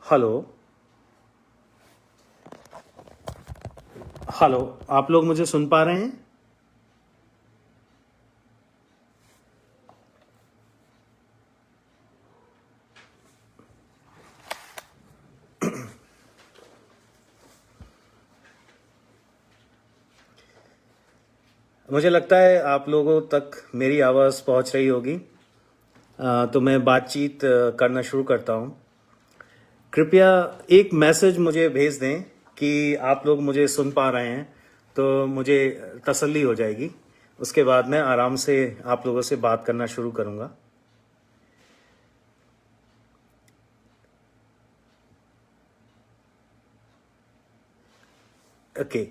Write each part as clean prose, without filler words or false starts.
Hello. Hello. आप लोग मुझे सुन पा रहे हैं? मुझे लगता है आप लोगों तक मेरी आवाज़ पहुंच रही होगी। तो मैं बातचीत करना शुरू करता हूं। कृपया एक मैसेज मुझे भेज दें कि आप लोग मुझे सुन पा रहे हैं, तो मुझे तसल्ली हो जाएगी। उसके बाद मैं आराम से आप लोगों से बात करना शुरू करूंगा। ओके।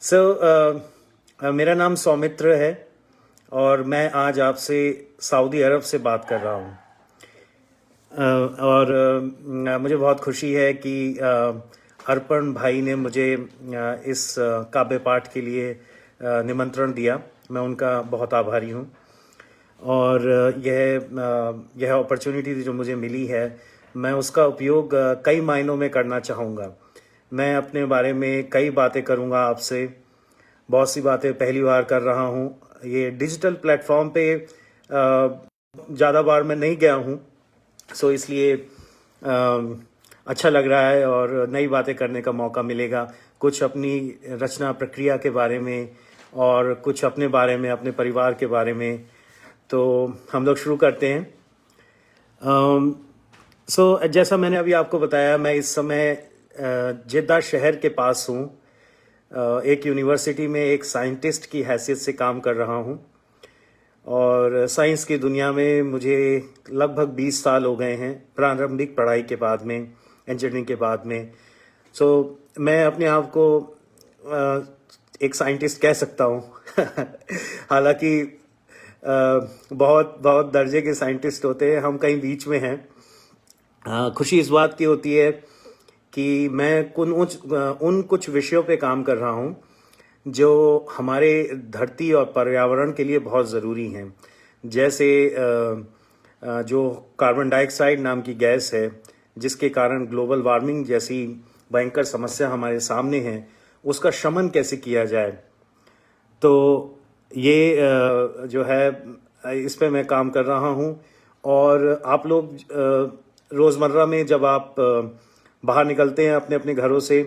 सो मेरा नाम सौमित्र है और मैं आज आपसे सऊदी अरब से बात कर रहा हूँ। और मुझे बहुत खुशी है कि अर्पण भाई ने मुझे इस काव्य पाठ के लिए निमंत्रण दिया। मैं उनका बहुत आभारी हूँ। और यह अपॉर्चुनिटी जो मुझे मिली है, मैं उसका उपयोग कई मायनों में करना चाहूँगा। मैं अपने बारे में कई बातें करूँगा आपसे। बहुत सी बातें पहली बार कर रहा हूँ। ये डिजिटल प्लेटफॉर्म पे ज़्यादा बार मैं नहीं गया हूँ, सो इसलिए अच्छा लग रहा है और नई बातें करने का मौका मिलेगा। कुछ अपनी रचना प्रक्रिया के बारे में और कुछ अपने बारे में, अपने परिवार के बारे में। तो हम लोग शुरू करते हैं। जैसा मैंने अभी आपको बताया, मैं इस समय जेद्दा शहर के पास हूँ। एक यूनिवर्सिटी में एक साइंटिस्ट की हैसियत से काम कर रहा हूँ और साइंस की दुनिया में मुझे लगभग 20 साल हो गए हैं, प्रारंभिक पढ़ाई के बाद में, इंजीनियरिंग के बाद में। मैं अपने आप को एक साइंटिस्ट कह सकता हूँ। हालांकि बहुत बहुत दर्जे के साइंटिस्ट होते हैं, हम कहीं बीच में हैं। खुशी इस बात की होती है कि मैं उन कुछ विषयों पे काम कर रहा हूँ जो हमारे धरती और पर्यावरण के लिए बहुत ज़रूरी हैं। जैसे जो कार्बन डाइऑक्साइड नाम की गैस है, जिसके कारण ग्लोबल वार्मिंग जैसी भयंकर समस्या हमारे सामने है, उसका शमन कैसे किया जाए। तो ये जो है, इस पे मैं काम कर रहा हूँ। और आप लोग रोज़मर्रा में जब आप बाहर निकलते हैं अपने अपने घरों से,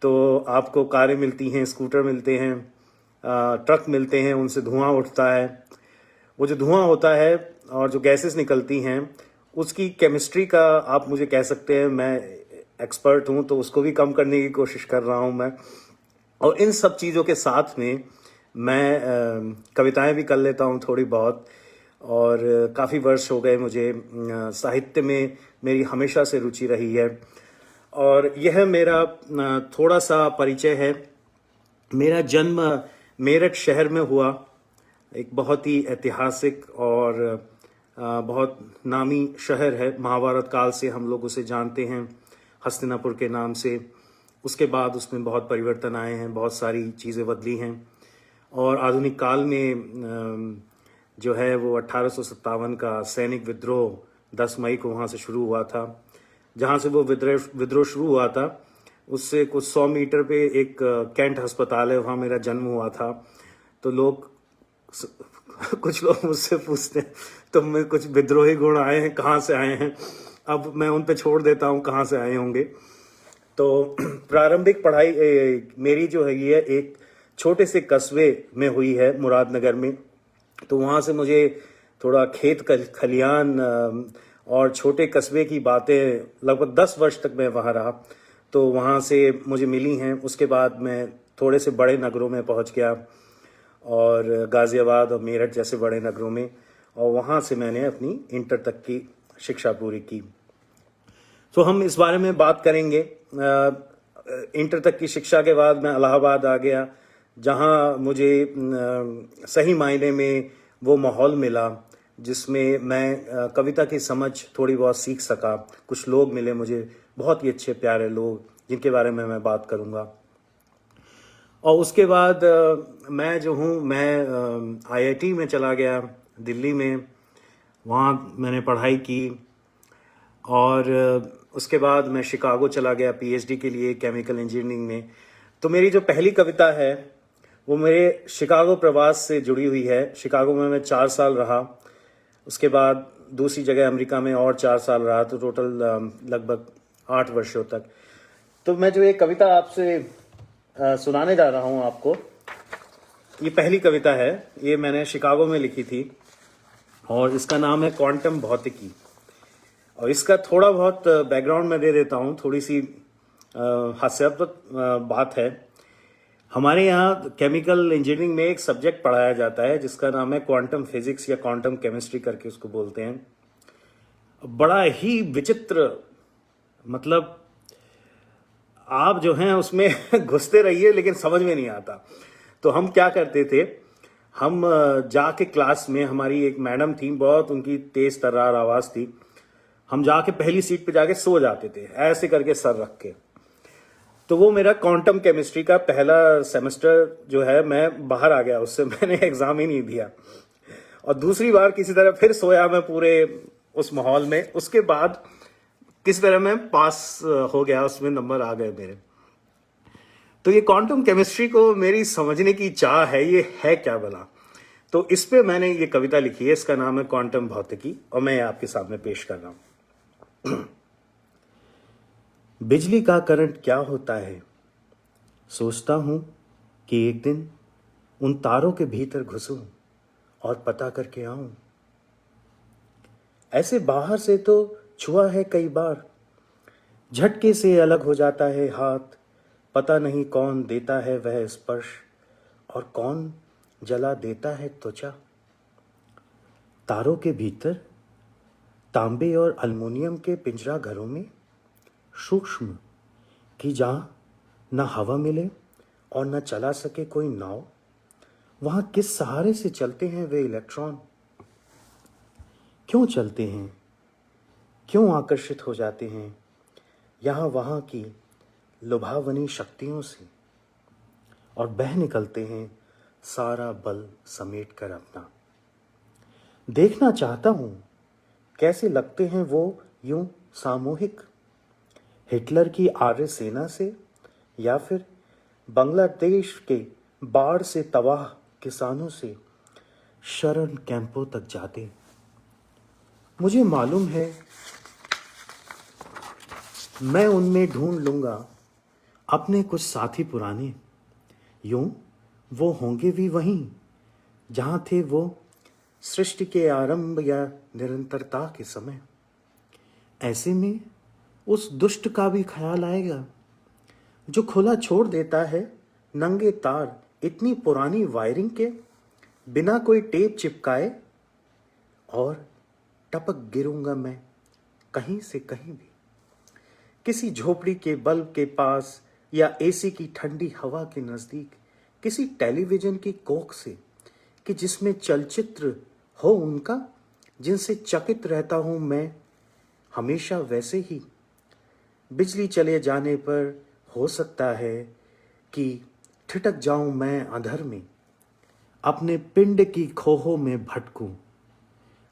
तो आपको कारें मिलती हैं, स्कूटर मिलते हैं, ट्रक मिलते हैं, उनसे धुआं उठता है। वो जो धुआं होता है और जो गैसेस निकलती हैं, उसकी केमिस्ट्री का आप मुझे कह सकते हैं, मैं एक्सपर्ट हूँ, तो उसको भी कम करने की कोशिश कर रहा हूँ मैं। और इन सब चीज़ों के साथ में मैं कविताएं भी कर लेता हूँ थोड़ी बहुत। और काफ़ी वर्ष हो गए मुझे साहित्य में मेरी हमेशा से रुचि रही है। और यह मेरा थोड़ा सा परिचय है। मेरा जन्म मेरठ शहर में हुआ, एक बहुत ही ऐतिहासिक और बहुत नामी शहर है। महाभारत काल से हम लोग उसे जानते हैं, हस्तिनापुर के नाम से। उसके बाद उसमें बहुत परिवर्तन आए हैं, बहुत सारी चीज़ें बदली हैं। और आधुनिक काल में जो है वो 1857 का सैनिक विद्रोह 10 मई को वहाँ से शुरू हुआ था। जहाँ से वो विद्रोह शुरू हुआ था, उससे कुछ 100 मीटर पे एक कैंट अस्पताल है, वहाँ मेरा जन्म हुआ था। तो लोग कुछ लोग मुझसे पूछते हैं, तुम में कुछ विद्रोही गुण आए हैं, कहाँ से आए हैं? अब मैं उन पे छोड़ देता हूँ कहाँ से आए होंगे। तो प्रारंभिक पढ़ाई मेरी जो है ये एक छोटे से कस्बे में हुई है, मुरादनगर में। तो वहाँ से मुझे थोड़ा खेत खलियान और छोटे कस्बे की बातें, लगभग 10 वर्ष तक मैं वहाँ रहा, तो वहाँ से मुझे मिली हैं। उसके बाद मैं थोड़े से बड़े नगरों में पहुँच गया, और गाज़ियाबाद और मेरठ जैसे बड़े नगरों में, और वहाँ से मैंने अपनी इंटर तक की शिक्षा पूरी की। तो हम इस बारे में बात करेंगे। इंटर तक की शिक्षा के बाद मैं इलाहाबाद आ गया, जहाँ मुझे सही मायने में वो माहौल मिला जिसमें मैं कविता की समझ थोड़ी बहुत सीख सका। कुछ लोग मिले मुझे, बहुत ही अच्छे प्यारे लोग, जिनके बारे में मैं बात करूँगा। और उसके बाद मैं जो हूँ, मैं आईआईटी में चला गया दिल्ली में। वहाँ मैंने पढ़ाई की और उसके बाद मैं शिकागो चला गया पीएचडी के लिए केमिकल इंजीनियरिंग में। तो मेरी जो पहली कविता है वो मेरे शिकागो प्रवास से जुड़ी हुई है। शिकागो में मैं 4 साल रहा, उसके बाद दूसरी जगह अमेरिका में और 4 साल रहा, तो टोटल लगभग 8 वर्षों तक। तो मैं जो एक कविता आपसे सुनाने जा रहा हूँ आपको, ये पहली कविता है, ये मैंने शिकागो में लिखी थी और इसका नाम है क्वांटम भौतिकी। और इसका थोड़ा बहुत बैकग्राउंड मैं दे देता हूँ, थोड़ी सी हास्यास्पद बात है। हमारे यहाँ केमिकल इंजीनियरिंग में एक सब्जेक्ट पढ़ाया जाता है जिसका नाम है क्वांटम फिजिक्स या क्वांटम केमिस्ट्री करके उसको बोलते हैं। बड़ा ही विचित्र, मतलब आप जो हैं उसमें घुसते रहिए लेकिन समझ में नहीं आता। तो हम क्या करते थे, हम जाके क्लास में, हमारी एक मैडम थी, बहुत उनकी तेज तर्रार आवाज़ थी, हम जाके पहली सीट पे जाके सो जाते थे ऐसे करके सर रख के। तो वो मेरा क्वांटम केमिस्ट्री का पहला सेमेस्टर जो है मैं बाहर आ गया, उससे मैंने एग्जाम ही नहीं दिया। और दूसरी बार किसी तरह फिर सोया मैं पूरे उस माहौल में, उसके बाद किसी तरह मैं पास हो गया, उसमें नंबर आ गए मेरे। तो ये क्वांटम केमिस्ट्री को मेरी समझने की चाह है, ये है क्या भला। तो इस पे मैंने ये कविता लिखी है, इसका नाम है क्वांटम भौतिकी और मैं आपके सामने पेश कर रहा हूं। बिजली का करंट क्या होता है, सोचता हूं कि एक दिन उन तारों के भीतर घुसूं और पता करके आऊं। ऐसे बाहर से तो छुआ है कई बार, झटके से अलग हो जाता है हाथ, पता नहीं कौन देता है वह स्पर्श और कौन जला देता है त्वचा। तारों के भीतर तांबे और अल्युमिनियम के पिंजरा घरों में सूक्ष्म कि जहाँ न हवा मिले और न चला सके कोई नाव, वहाँ किस सहारे से चलते हैं वे इलेक्ट्रॉन। क्यों चलते हैं, क्यों आकर्षित हो जाते हैं यहाँ वहाँ की लुभावनी शक्तियों से और बह निकलते हैं सारा बल समेट कर अपना। देखना चाहता हूँ कैसे लगते हैं वो यूं सामूहिक, हिटलर की आर्य सेना से या फिर बांग्लादेश के बाढ़ से तबाह किसानों से शरण कैंपों तक जाते। मुझे मालूम है मैं उनमें ढूंढ लूंगा अपने कुछ साथी पुराने, यूं वो होंगे भी वहीं जहाँ थे वो सृष्टि के आरंभ या निरंतरता के समय। ऐसे में उस दुष्ट का भी ख्याल आएगा जो खुला छोड़ देता है नंगे तार इतनी पुरानी वायरिंग के, बिना कोई टेप चिपकाए, और टपक गिरूंगा मैं कहीं से कहीं भी, किसी झोपड़ी के बल्ब के पास या एसी की ठंडी हवा के नजदीक, किसी टेलीविजन की कोख से कि जिसमें चलचित्र हो उनका, जिनसे चकित रहता हूं मैं हमेशा वैसे ही। बिजली चले जाने पर हो सकता है कि ठिठक जाऊं मैं अंधर में, अपने पिंड की खोहों में भटकूं,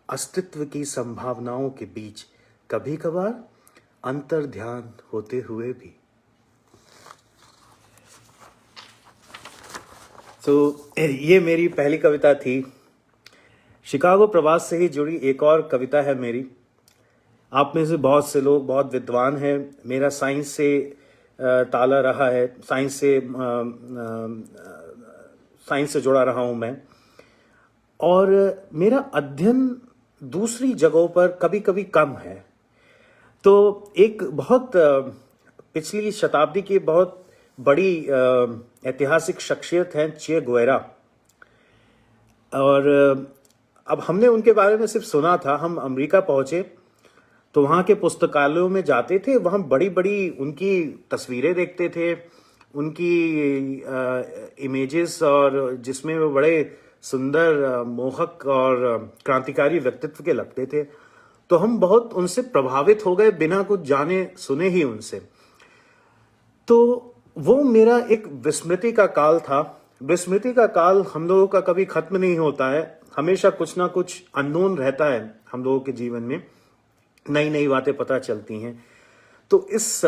अस्तित्व की संभावनाओं के बीच कभी कभार अंतर ध्यान होते हुए भी। तो ये मेरी पहली कविता थी। शिकागो प्रवास से ही जुड़ी एक और कविता है मेरी। आप में से बहुत से लोग बहुत विद्वान हैं, मेरा साइंस से ताला रहा है, साइंस से जुड़ा रहा हूं मैं, और मेरा अध्ययन दूसरी जगहों पर कभी कभी कम है। तो एक बहुत पिछली शताब्दी की बहुत बड़ी ऐतिहासिक शख्सियत हैं चे गुवेरा, और अब हमने उनके बारे में सिर्फ सुना था। हम अमेरिका पहुंचे तो वहाँ के पुस्तकालयों में जाते थे, वहाँ बड़ी बड़ी उनकी तस्वीरें देखते थे, उनकी इमेजेस, और जिसमें वो बड़े सुंदर, मोहक और क्रांतिकारी व्यक्तित्व के लगते थे। तो हम बहुत उनसे प्रभावित हो गए बिना कुछ जाने सुने ही उनसे। तो वो मेरा एक विस्मृति का काल था। विस्मृति का काल हम लोगों का कभी खत्म नहीं होता है, हमेशा कुछ ना कुछ अननोन रहता है हम लोगों के जीवन में, नई नई बातें पता चलती हैं। तो इस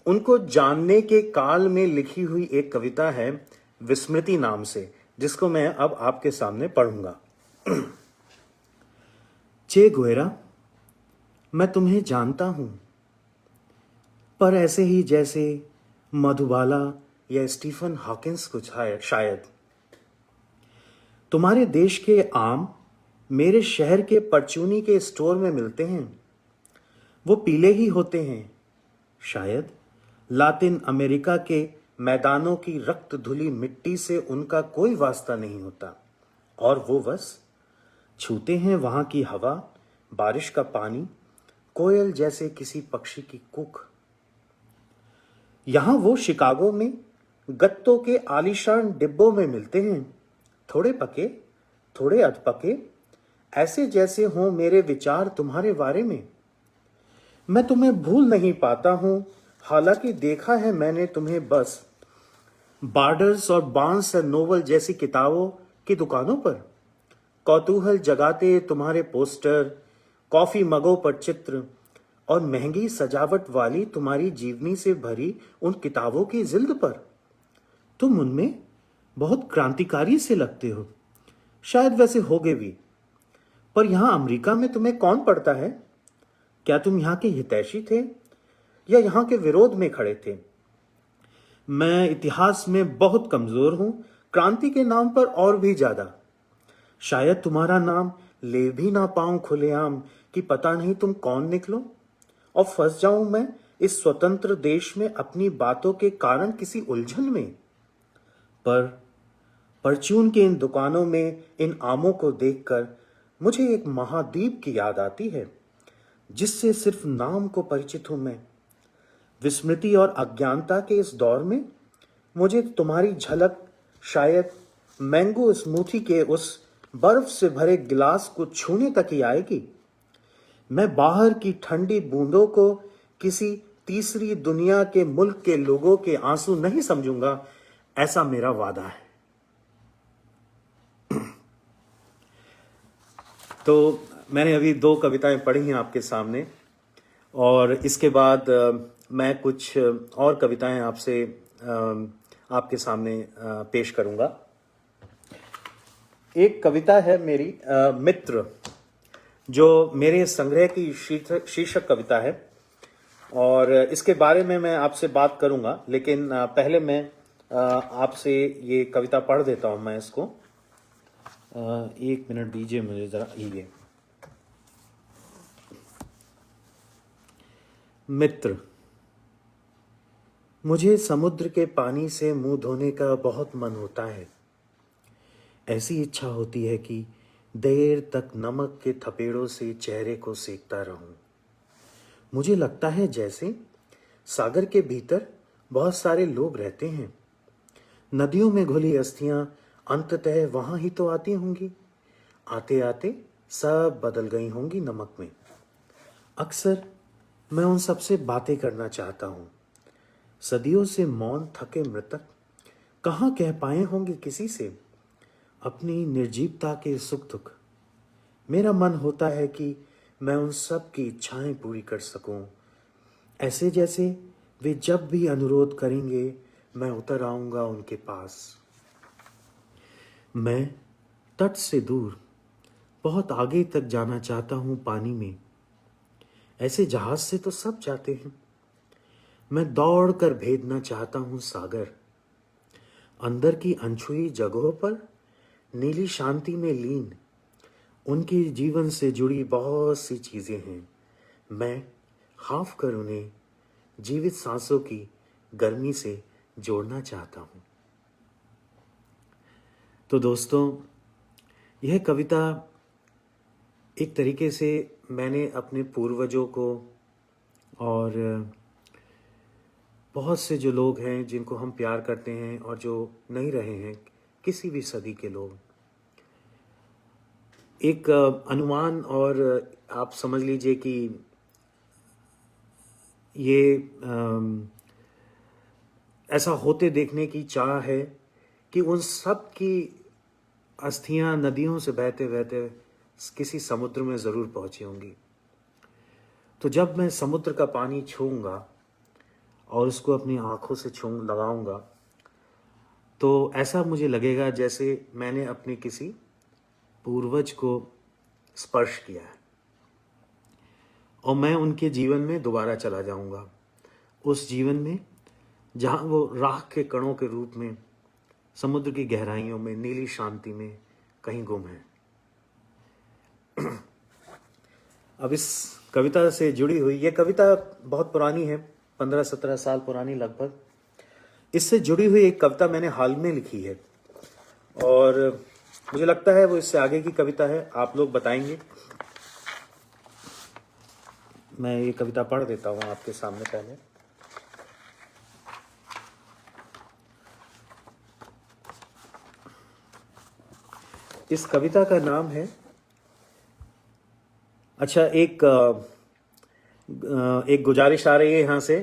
उनको जानने के काल में लिखी हुई एक कविता है विस्मृति नाम से, जिसको मैं अब आपके सामने पढ़ूंगा। चे गुएरा, मैं तुम्हें जानता हूं, पर ऐसे ही जैसे मधुबाला या स्टीफन हॉकिंस को शायद। तुम्हारे देश के आम मेरे शहर के परचूनी के स्टोर में मिलते हैं। वो पीले ही होते हैं। शायद लातिन अमेरिका के मैदानों की रक्त धुली मिट्टी से उनका कोई वास्ता नहीं होता, और वो बस छूते हैं वहां की हवा, बारिश का पानी, कोयल जैसे किसी पक्षी की कूक। यहां वो शिकागो में गत्तों के आलीशान डिब्बों में मिलते हैं, थोड़े पके थोड़े अधपके, ऐसे जैसे हों मेरे विचार तुम्हारे बारे में। मैं तुम्हें भूल नहीं पाता हूं, हालांकि देखा है मैंने तुम्हें बस बार्डर्स और बार्न्स एंड नोवेल जैसी किताबों की दुकानों पर। कौतूहल जगाते तुम्हारे पोस्टर, कॉफी मगों पर चित्र और महंगी सजावट वाली तुम्हारी जीवनी से भरी उन किताबों की जिल्द पर। तुम उनमें बहुत क्रांतिकारी से लगते हो, शायद वैसे होगे भी, पर यहां अमेरिका में तुम्हें कौन पढ़ता है? क्या तुम यहां के हितैषी थे या यहां के विरोध में खड़े थे? मैं इतिहास में बहुत कमजोर हूं, क्रांति के नाम पर और भी ज्यादा। शायद तुम्हारा नाम ले भी ना पाऊं खुलेआम कि पता नहीं तुम कौन निकलो, और फंस जाऊं मैं इस स्वतंत्र देश में अपनी बातों के कारण किसी उलझन में। पर परचून के इन दुकानों में इन आमों को देखकर मुझे एक महाद्वीप की याद आती है, जिससे सिर्फ नाम को परिचित हूं मैं। विस्मृति और अज्ञानता के इस दौर में मुझे तुम्हारी झलक शायद मैंगो स्मूथी के उस बर्फ से भरे गिलास को छूने तक ही आएगी। मैं बाहर की ठंडी बूंदों को किसी तीसरी दुनिया के मुल्क के लोगों के आंसू नहीं समझूंगा, ऐसा मेरा वादा है। तो मैंने अभी 2 कविताएं पढ़ी हैं आपके सामने, और इसके बाद मैं कुछ और कविताएं आपके सामने पेश करूंगा। एक कविता है मेरी मित्र, जो मेरे संग्रह की शीर्षक कविता है, और इसके बारे में मैं आपसे बात करूंगा, लेकिन पहले मैं आपसे ये कविता पढ़ देता हूं। मैं इसको 1 मिनट दीजिए मुझे जरा। ये मित्र, मुझे समुद्र के पानी से मुंह धोने का बहुत मन होता है। ऐसी इच्छा होती है कि देर तक नमक के थपेड़ों से चेहरे को सेकता रहूं। मुझे लगता है जैसे सागर के भीतर बहुत सारे लोग रहते हैं। नदियों में घुली अस्थियां अंततः वहां ही तो आती होंगी। आते आते सब बदल गई होंगी नमक में। अक्सर मैं उन सब से बातें करना चाहता हूं। सदियों से मौन थके मृतक कहाँ कह पाए होंगे किसी से अपनी निर्जीवता के सुख दुख। मेरा मन होता है कि मैं उन सब की इच्छाएं पूरी कर सकूं, ऐसे जैसे वे जब भी अनुरोध करेंगे मैं उतर आऊंगा उनके पास। मैं तट से दूर बहुत आगे तक जाना चाहता हूं पानी में। ऐसे जहाज से तो सब जाते हैं। मैं दौड़ कर भेदना चाहता हूं सागर। अंदर की अनछुई जगहों पर नीली शांति में लीन उनकी जीवन से जुड़ी बहुत सी चीजें हैं। मैं हाफ कर उन्हें जीवित सांसों की गर्मी से जोड़ना चाहता हूं। तो दोस्तों, यह कविता एक तरीके से मैंने अपने पूर्वजों को और बहुत से जो लोग हैं जिनको हम प्यार करते हैं और जो नहीं रहे हैं, किसी भी सदी के लोग, एक अनुमान और आप समझ लीजिए कि ये ऐसा होते देखने की चाह है कि उन सब की अस्थियां नदियों से बहते बहते किसी समुद्र में ज़रूर पहुंची होंगी। तो जब मैं समुद्र का पानी छूऊंगा और उसको अपनी आँखों से छू लगाऊंगा तो ऐसा मुझे लगेगा जैसे मैंने अपने किसी पूर्वज को स्पर्श किया है और मैं उनके जीवन में दोबारा चला जाऊंगा, उस जीवन में जहाँ वो राख के कणों के रूप में समुद्र की गहराइयों में नीली शांति में कहीं गुम है। अब इस कविता से जुड़ी हुई, ये कविता बहुत पुरानी है, 15-17 साल पुरानी लगभग। इससे जुड़ी हुई एक कविता मैंने हाल में लिखी है और मुझे लगता है वो इससे आगे की कविता है। आप लोग बताएंगे। मैं ये कविता पढ़ देता हूँ आपके सामने पहले। इस कविता का नाम है, अच्छा एक गुजारिश आ रही है यहाँ से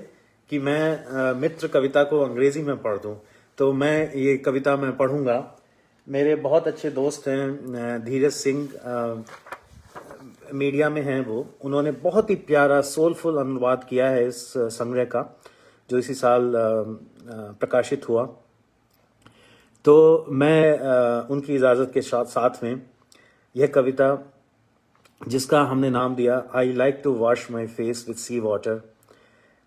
कि मैं मित्र कविता को अंग्रेजी में पढ़ दूँ, तो मैं ये कविता मैं पढ़ूंगा। मेरे बहुत अच्छे दोस्त हैं धीरज सिंह, मीडिया में हैं वो, उन्होंने बहुत ही प्यारा सोलफुल अनुवाद किया है इस संग्रह का, जो इसी साल प्रकाशित हुआ। तो मैं उनकी इजाज़त के साथ में यह कविता, जिसका हमने नाम दिया I like to wash my face with sea water,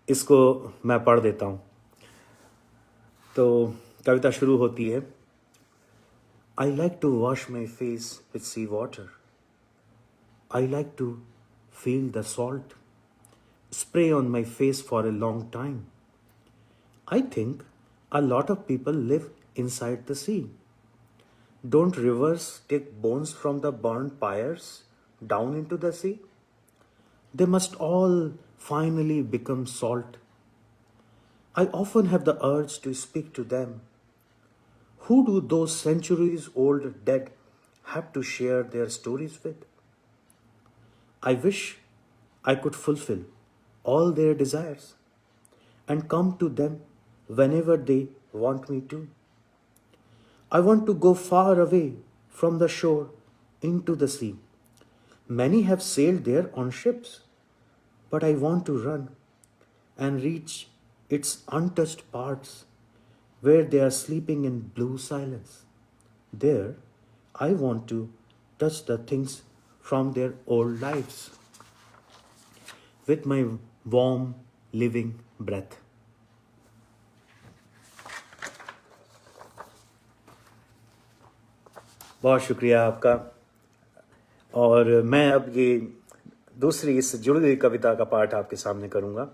इसको मैं पढ़ देता हूँ। तो कविता शुरू होती है। I like to wash my face with sea water, I like to feel the salt spray on my face for a long time. I think a lot of people live inside the sea. Don't rivers take bones from the burned pyres down into the sea? They must all finally become salt. I often have the urge to speak to them. Who do those centuries old dead have to share their stories with? I wish I could fulfill all their desires and come to them whenever they want me to. I want to go far away from the shore into the sea. Many have sailed there on ships, but I want to run and reach its untouched parts where they are sleeping in blue silence. There, I want to touch the things from their old lives with my warm living breath. बहुत शुक्रिया आपका। और मैं अब ये दूसरी इस जुड़ी हुई कविता का पाठ आपके सामने करूंगा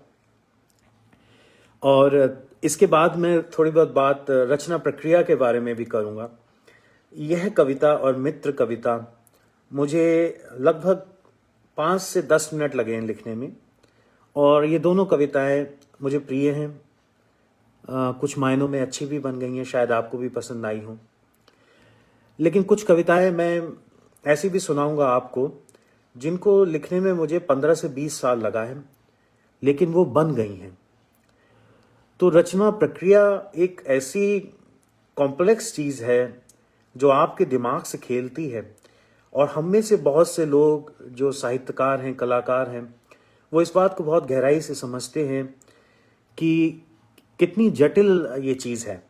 और इसके बाद मैं थोड़ी बहुत बात रचना प्रक्रिया के बारे में भी करूंगा। यह कविता और मित्र कविता मुझे लगभग 5 से 10 मिनट लगे हैं लिखने में और ये दोनों कविताएं मुझे प्रिय हैं। कुछ मायनों में अच्छी भी बन गई हैं, शायद आपको भी पसंद आई हों। लेकिन कुछ कविताएं मैं ऐसी भी सुनाऊंगा आपको जिनको लिखने में मुझे 15 से 20 साल लगा है, लेकिन वो बन गई हैं। तो रचना प्रक्रिया एक ऐसी कॉम्प्लेक्स चीज़ है जो आपके दिमाग से खेलती है और हम में से बहुत से लोग जो साहित्यकार हैं, कलाकार हैं, वो इस बात को बहुत गहराई से समझते हैं कि कितनी जटिल ये चीज़ है।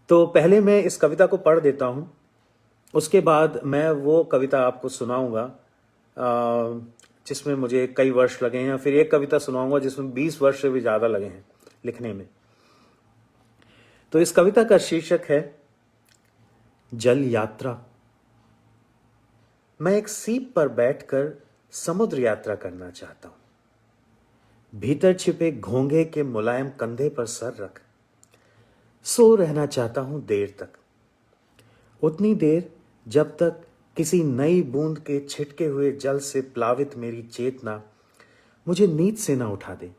तो पहले मैं इस कविता को पढ़ देता हूँ, उसके बाद मैं वो कविता आपको सुनाऊंगा जिसमें मुझे कई वर्ष लगे हैं, फिर एक कविता सुनाऊंगा जिसमें 20 वर्ष से भी ज़्यादा लगे हैं लिखने में। तो इस कविता का शीर्षक है जल यात्रा। मैं एक सीप पर बैठकर समुद्र यात्रा करना चाहता हूं। भीतर छिपे घोंघे के मुलायम कंधे पर सर रख सो रहना चाहता हूं देर तक, उतनी देर जब तक किसी नई बूंद के छिटके हुए जल से प्लावित मेरी चेतना मुझे नींद से ना उठा दे।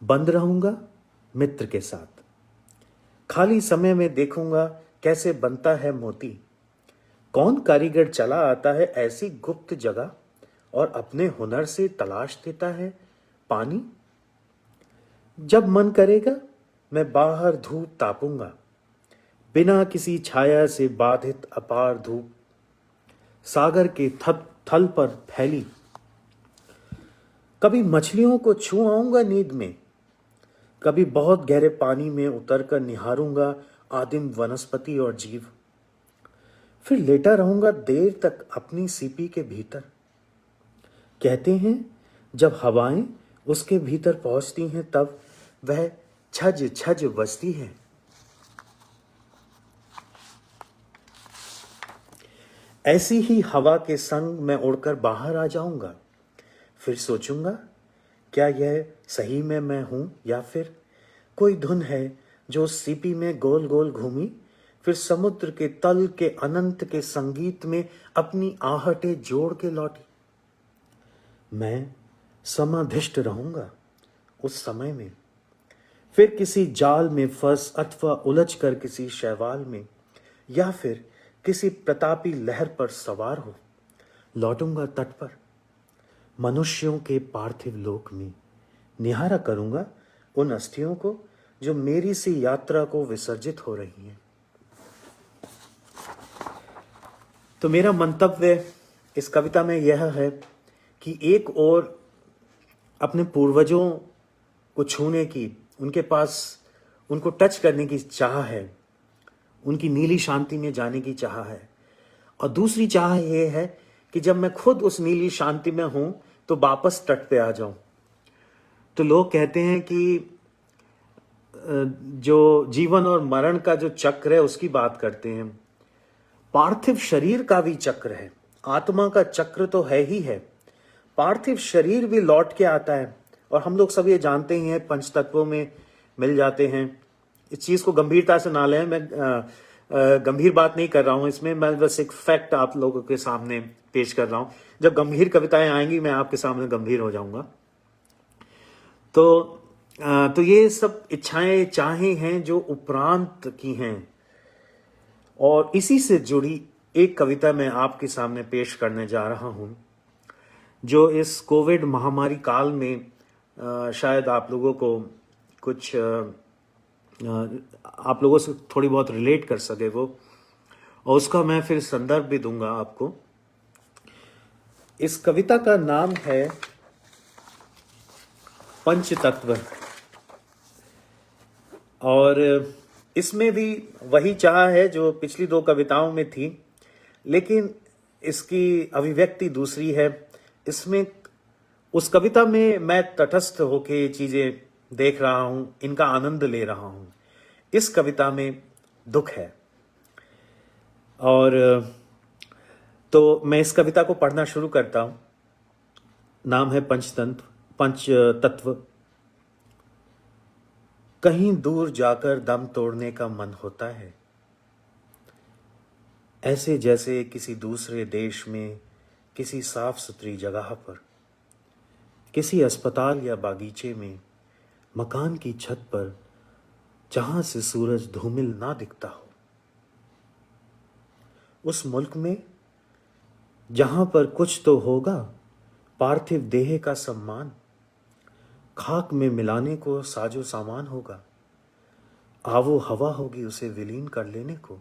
बंद रहूंगा मित्र के साथ, खाली समय में देखूंगा कैसे बनता है मोती। कौन कारीगर चला आता है ऐसी गुप्त जगह और अपने हुनर से तलाश देता है पानी। जब मन करेगा मैं बाहर धूप तापूंगा, बिना किसी छाया से बाधित अपार धूप सागर के थल पर फैली। कभी मछलियों को छू आऊंगा नींद में कभी बहुत गहरे पानी में उतरकर निहारूंगा आदिम वनस्पति और जीव। फिर लेटा रहूंगा देर तक अपनी सीपी के भीतर। कहते हैं जब हवाएं उसके भीतर पहुंचती हैं तब वह छज छज बजती है। ऐसी ही हवा के संग मैं उड़कर बाहर आ जाऊंगा। फिर सोचूंगा क्या यह सही में मैं हूं या फिर कोई धुन है जो सीपी में गोल गोल घूमी, फिर समुद्र के तल के अनंत के संगीत में अपनी आहटें जोड़ के लौटी। मैं समाधिष्ट रहूंगा उस समय में, फिर किसी जाल में फंस अथवा उलझ कर किसी शैवाल में, या फिर किसी प्रतापी लहर पर सवार हो लौटूंगा तट पर। मनुष्यों के पार्थिव लोक में निहारा करूंगा उन अस्थियों को जो मेरी सी यात्रा को विसर्जित हो रही हैं। तो मेरा मंतव्य इस कविता में यह है कि एक ओर अपने पूर्वजों को छूने की, उनके पास उनको टच करने की चाह है, उनकी नीली शांति में जाने की चाह है, और दूसरी चाह यह है कि जब मैं खुद उस नीली शांति में हूं तो वापस तट पे आ जाऊं। तो लोग कहते हैं कि जो जीवन और मरण का जो चक्र है उसकी बात करते हैं। पार्थिव शरीर का भी चक्र है, आत्मा का चक्र तो है ही है। पार्थिव शरीर भी लौट के आता है, और हम लोग सब ये जानते ही हैं, पंच तत्वों में मिल जाते हैं। इस चीज को गंभीरता से ना लें, मैं गंभीर बात नहीं कर रहा हूं इसमें, मैं बस एक फैक्ट आप लोगों के सामने पेश कर रहा हूं। जब गंभीर कविताएं आएंगी मैं आपके सामने गंभीर हो जाऊंगा। तो ये सब इच्छाएं चाहें हैं जो उपरांत की हैं, और इसी से जुड़ी एक कविता मैं आपके सामने पेश करने जा रहा हूं, जो इस कोविड महामारी काल में शायद आप लोगों को कुछ आप लोगों से थोड़ी बहुत रिलेट कर सके वो, और उसका मैं फिर संदर्भ भी दूंगा आपको। इस कविता का नाम है पंचतत्व, और इसमें भी वही चाह है जो पिछली दो कविताओं में थी, लेकिन इसकी अभिव्यक्ति दूसरी है। इसमें उस कविता में मैं तटस्थ होके ये चीजें देख रहा हूं, इनका आनंद ले रहा हूं। इस कविता में दुख है, और तो मैं इस कविता को पढ़ना शुरू करता हूं। नाम है पंचतत्व। कहीं दूर जाकर दम तोड़ने का मन होता है, ऐसे जैसे किसी दूसरे देश में किसी साफ सुथरी जगह पर, किसी अस्पताल या बागीचे में, मकान की छत पर, जहां से सूरज धूमिल ना दिखता हो। उस मुल्क में जहां पर कुछ तो होगा पार्थिव देह का सम्मान, खाक में मिलाने को साजो सामान होगा, आवो हवा होगी उसे विलीन कर लेने को।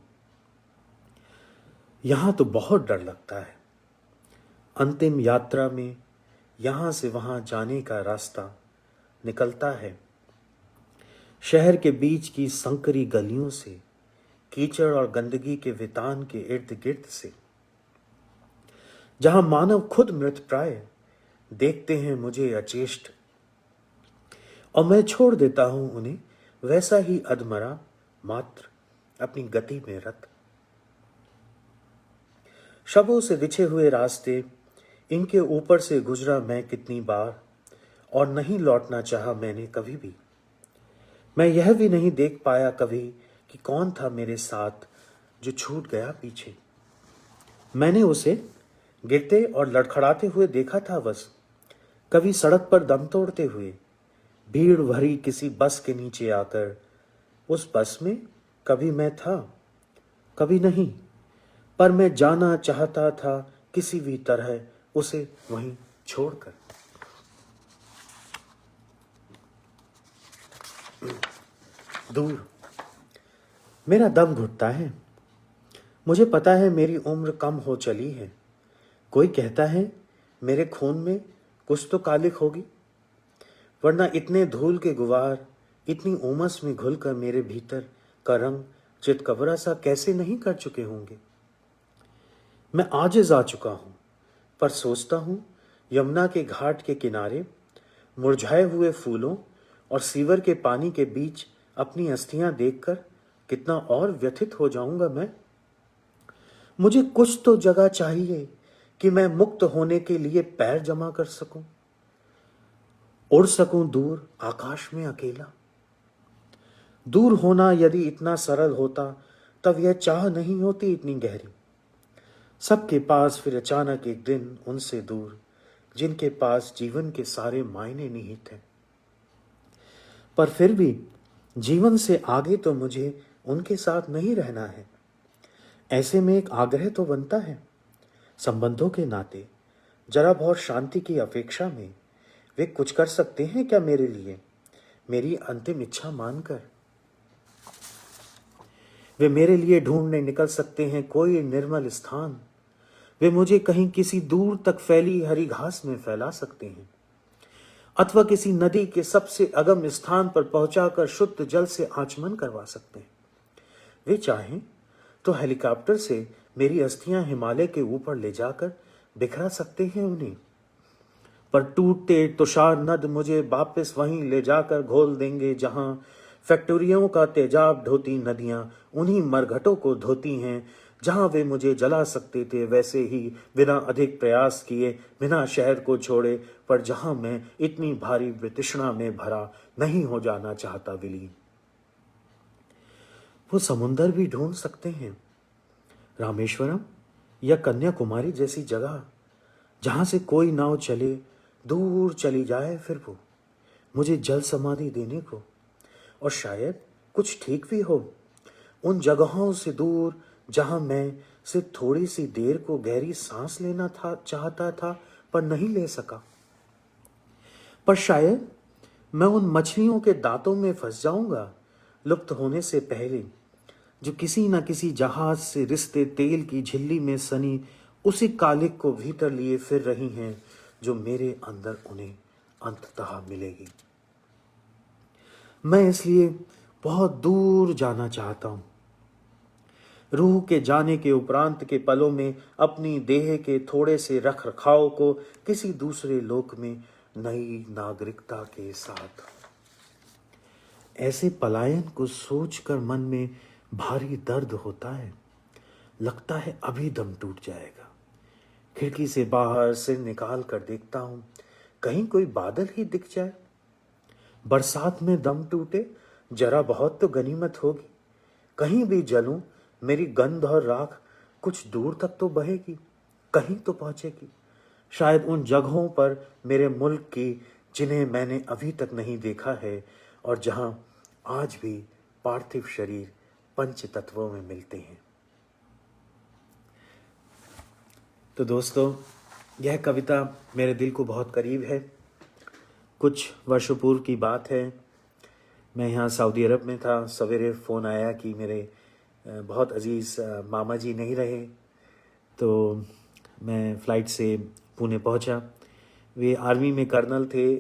यहां तो बहुत डर लगता है, अंतिम यात्रा में यहां से वहां जाने का रास्ता निकलता है। शहर के बीच की संकरी गलियों से, कीचड़ और गंदगी के वितान के इर्द गिर्द से, जहां मानव खुद मृत प्राय देखते हैं मुझे अचेष्ट, और मैं छोड़ देता हूं उन्हें वैसा ही अधमरा मात्र अपनी गति में रत। शबों से बिछे हुए रास्ते, इनके ऊपर से गुजरा मैं कितनी बार, और नहीं लौटना चाहा मैंने कभी भी। मैं यह भी नहीं देख पाया कभी कि कौन था मेरे साथ जो छूट गया पीछे। मैंने उसे गिरते और लड़खड़ाते हुए देखा था बस, कभी सड़क पर दम तोड़ते हुए, भीड़ भरी किसी बस के नीचे आकर। उस बस में कभी मैं था, कभी नहीं, पर मैं जाना चाहता था किसी भी तरह उसे वहीं छोड़कर। दूर मेरा दम घुटता है, मुझे पता है मेरी उम्र कम हो चली है। कोई कहता है मेरे खून में कुछ तो कालिक होगी, वरना इतने धूल के गुवार इतनी उमस में घुलकर मेरे भीतर का रंग चितकबरा सा कैसे नहीं कर चुके होंगे। मैं आजिज आ चुका हूं, पर सोचता हूं यमुना के घाट के किनारे मुरझाए हुए फूलों और सीवर के पानी के बीच अपनी अस्थियां देखकर कितना और व्यथित हो जाऊंगा मैं। मुझे कुछ तो जगह चाहिए कि मैं मुक्त होने के लिए पैर जमा कर सकूं, उड़ सकूं दूर आकाश में अकेला। दूर होना यदि इतना सरल होता तब यह चाह नहीं होती इतनी गहरी। सबके पास फिर अचानक एक दिन उनसे दूर, जिनके पास जीवन के सारे मायने निहित हैं। पर फिर भी जीवन से आगे तो मुझे उनके साथ नहीं रहना है। ऐसे में एक आग्रह तो बनता है, संबंधों के नाते जरा बहुत शांति की अपेक्षा में वे कुछ कर सकते हैं क्या मेरे लिए, मेरी अंतिम इच्छा मानकर। वे मेरे लिए ढूंढने निकल सकते हैं कोई निर्मल स्थान। वे मुझे कहीं किसी दूर तक फैली हरी घास में फैला सकते हैं, अथवा किसी नदी के सबसे अगम स्थान पर पहुंचाकर शुद्ध जल से आचमन करवा सकते हैं। वे चाहें तो हेलीकॉप्टर से मेरी अस्थियां हिमालय के ऊपर ले जाकर बिखरा सकते हैं उन्हें, पर टूटते तुषार नद मुझे वापस वहीं ले जाकर घोल देंगे जहां फैक्ट्रियों का तेजाब ढोती नदियां उन्हीं मरघटों को धोती हैं जहां वे मुझे जला सकते थे, वैसे ही बिना अधिक प्रयास किए, बिना शहर को छोड़े, पर जहां मैं इतनी भारी वितृष्णा में भरा नहीं हो जाना चाहता विलीन। वो समुंदर भी ढूंढ सकते हैं, रामेश्वरम या कन्याकुमारी जैसी जगह जहां से कोई नाव चले दूर चली जाए, फिर वो मुझे जल समाधि देने को। और शायद कुछ ठीक भी हो, उन जगहों से दूर जहां मैं सिर्फ थोड़ी सी देर को गहरी सांस लेना था चाहता था पर नहीं ले सका। पर शायद मैं उन मछलियों के दांतों में फंस जाऊंगा लुप्त होने से पहले, जो किसी न किसी जहाज से रिश्ते तेल की झिल्ली में सनी उसी कालिक को भीतर लिए फिर रही हैं जो मेरे अंदर उन्हें अंततः मिलेगी। मैं इसलिए बहुत दूर जाना चाहता हूं, रूह के जाने के उपरांत के पलों में अपनी देह के थोड़े से रख रखाव को किसी दूसरे लोक में नई नागरिकता के साथ। ऐसे पलायन को सोचकर मन में भारी दर्द होता है, लगता है अभी दम टूट जाएगा। खिड़की से बाहर सिर निकाल कर देखता हूं, कहीं कोई बादल ही दिख जाए। बरसात में दम टूटे जरा बहुत तो गनीमत होगी, कहीं भी जलूं मेरी गंध और राख कुछ दूर तक तो बहेगी, कहीं तो पहुंचेगी, शायद उन जगहों पर मेरे मुल्क की जिन्हें मैंने अभी तक नहीं देखा है और जहां आज भी पार्थिव शरीर पंच तत्वों में मिलते हैं। तो दोस्तों, यह कविता मेरे दिल को बहुत करीब है। कुछ वर्षों पूर्व की बात है, मैं यहाँ सऊदी अरब में था। सवेरे फ़ोन आया कि मेरे बहुत अजीज़ मामा जी नहीं रहे, तो मैं फ़्लाइट से पुणे पहुँचा। वे आर्मी में कर्नल थे